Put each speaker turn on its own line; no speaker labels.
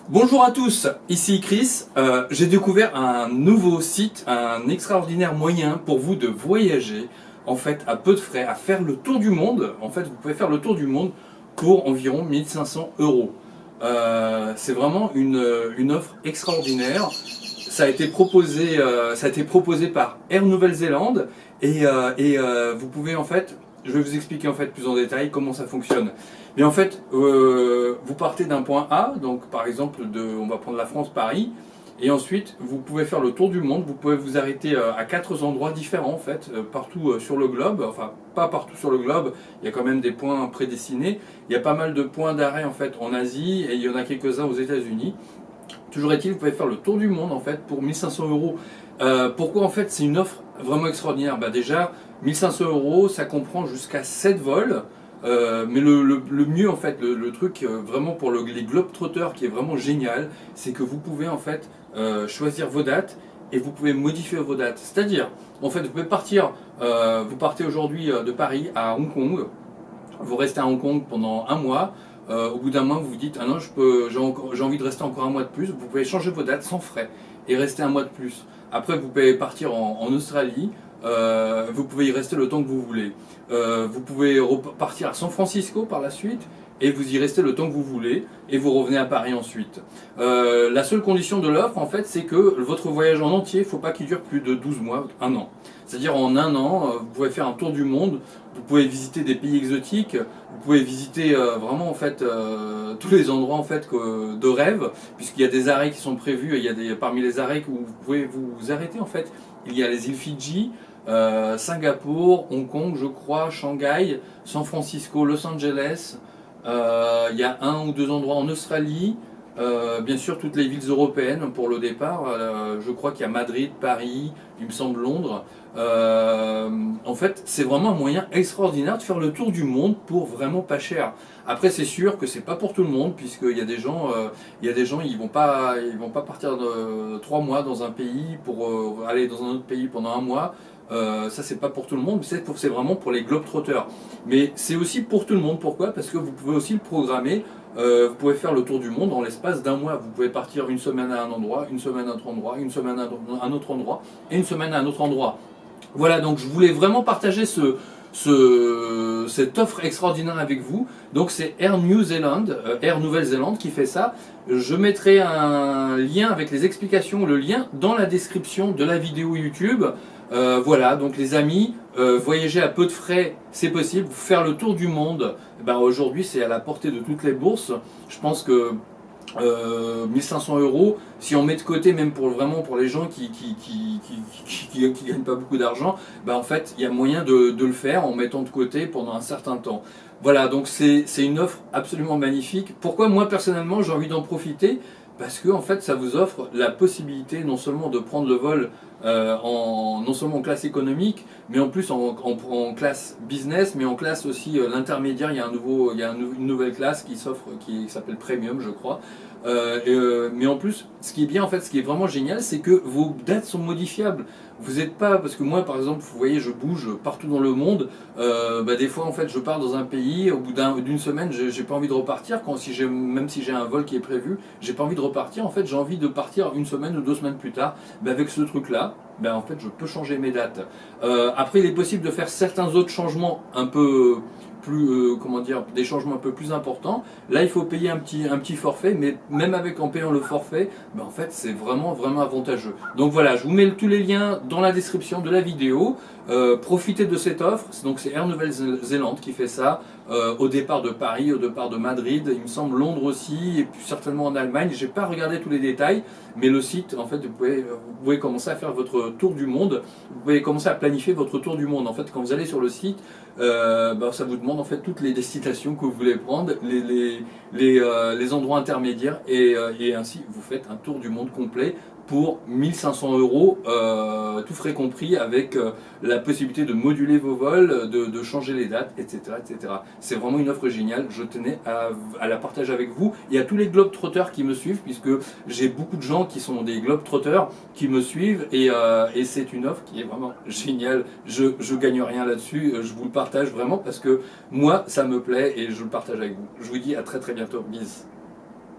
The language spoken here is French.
Bonjour à tous, ici Chris. J'ai découvert un nouveau site, un extraordinaire moyen pour vous de voyager, en fait, à peu de frais, à faire le tour du monde. En fait, vous pouvez faire le tour du monde pour environ 1500 euros. C'est vraiment une offre extraordinaire. Ça a été proposé par Air Nouvelle-Zélande et vous pouvez en fait, je vais vous expliquer en fait plus en détail comment ça fonctionne. Mais en fait, vous partez d'un point A, donc par exemple, on va prendre la France, Paris, et ensuite vous pouvez faire le tour du monde. Vous pouvez vous arrêter à 4 endroits différents en fait, partout sur le globe. Enfin, pas partout sur le globe. Il y a quand même des points prédestinés. Il y a pas mal de points d'arrêt en fait en Asie et il y en a quelques-uns aux États-Unis. Toujours est-il, vous pouvez faire le tour du monde en fait pour 1500 euros. Pourquoi en fait c'est une offre vraiment extraordinaire? Déjà, 1500 euros, ça comprend jusqu'à 7 vols. Mais le mieux en fait, le truc vraiment pour les Globetrotters qui est vraiment génial, c'est que vous pouvez en fait choisir vos dates et vous pouvez modifier vos dates. C'est-à-dire, en fait, vous pouvez partir, vous partez aujourd'hui de Paris à Hong Kong, vous restez à Hong Kong pendant un mois. Au bout d'un mois, vous vous dites ah non, j'ai envie de rester encore un mois de plus. Vous pouvez changer vos dates sans frais et rester un mois de plus. Après, vous pouvez partir en Australie. Vous pouvez y rester le temps que vous voulez. Vous pouvez repartir à San Francisco par la suite et vous y restez le temps que vous voulez et vous revenez à Paris ensuite. La seule condition de l'offre en fait c'est que votre voyage en entier, il ne faut pas qu'il dure plus de 12 mois, un an. C'est-à-dire en un an, vous pouvez faire un tour du monde, vous pouvez visiter des pays exotiques, vous pouvez visiter vraiment en fait tous les endroits en fait de rêve, puisqu'il y a des arrêts qui sont prévus, et il y a parmi les arrêts où vous pouvez vous arrêter en fait, il y a les îles Fidji, Singapour, Hong Kong, je crois, Shanghai, San Francisco, Los Angeles. Il y a un ou deux endroits en Australie. Bien sûr, toutes les villes européennes pour le départ. Je crois qu'il y a Madrid, Paris, il me semble Londres. En fait, c'est vraiment un moyen extraordinaire de faire le tour du monde pour vraiment pas cher. Après, c'est sûr que c'est pas pour tout le monde, puisqu'il y a des gens, ils vont pas partir de 3 mois dans un pays pour aller dans un autre pays pendant un mois. Ça c'est pas pour tout le monde, c'est vraiment pour les globetrotters. Mais c'est aussi pour tout le monde. Pourquoi? Parce que vous pouvez aussi le programmer. Vous pouvez faire le tour du monde en l'espace d'un mois. Vous pouvez partir une semaine à un endroit, une semaine à un autre endroit, une semaine à un autre endroit et une semaine à un autre endroit. Voilà, donc je voulais vraiment partager cette offre extraordinaire avec vous. Donc c'est Air New Zealand, Air Nouvelle-Zélande qui fait ça. Je mettrai un lien avec les explications, le lien dans la description de la vidéo YouTube. Voilà, donc les amis, voyager à peu de frais, c'est possible. Faire le tour du monde, aujourd'hui c'est à la portée de toutes les bourses. Je pense que 1500 euros, si on met de côté même vraiment pour les gens qui gagnent pas beaucoup d'argent, en fait il y a moyen de le faire en mettant de côté pendant un certain temps. Voilà, donc c'est une offre absolument magnifique. Pourquoi moi personnellement j'ai envie d'en profiter? Parce que en fait ça vous offre la possibilité non seulement de prendre le vol non seulement en classe économique, mais en plus en classe business, mais en classe aussi l'intermédiaire. Il y a une nouvelle classe qui s'offre, qui s'appelle Premium, je crois. Mais en plus, ce qui est bien en fait, ce qui est vraiment génial, c'est que vos dates sont modifiables. Vous n'êtes pas, parce que moi par exemple, vous voyez, je bouge partout dans le monde. Des fois en fait, je pars dans un pays, au bout d'une semaine, j'ai pas envie de repartir. Même si j'ai un vol qui est prévu, j'ai pas envie de repartir. En fait, j'ai envie de partir une semaine ou 2 semaines plus tard. Avec ce truc-là, en fait, je peux changer mes dates. Après, il est possible de faire certains autres changements un peu plus, des changements un peu plus importants. Là, il faut payer un petit forfait, mais même en payant le forfait, en fait, c'est vraiment, vraiment avantageux. Donc voilà, je vous mets tous les liens dans la description de la vidéo. Profitez de cette offre. Donc c'est Air Nouvelle-Zélande qui fait ça. Au départ de Paris, au départ de Madrid, il me semble Londres aussi, et puis certainement en Allemagne. J'ai pas regardé tous les détails, mais le site, en fait, vous pouvez commencer à faire votre tour du monde. Vous pouvez commencer à planifier votre tour du monde. En fait, quand vous allez sur le site, ça vous demande en fait toutes les destinations que vous voulez prendre, les endroits intermédiaires, et ainsi vous faites un tour du monde complet pour 1500 euros, tout frais compris, avec la possibilité de moduler vos vols, de changer les dates, etc. etc. C'est vraiment une offre géniale, je tenais à la partager avec vous et à tous les globetrotters qui me suivent, puisque j'ai beaucoup de gens qui sont des globetrotters qui me suivent, et c'est une offre qui est vraiment géniale. Je gagne rien là-dessus, je vous le partage vraiment parce que moi ça me plaît et je le partage avec vous. Je vous dis à très très bientôt, bis.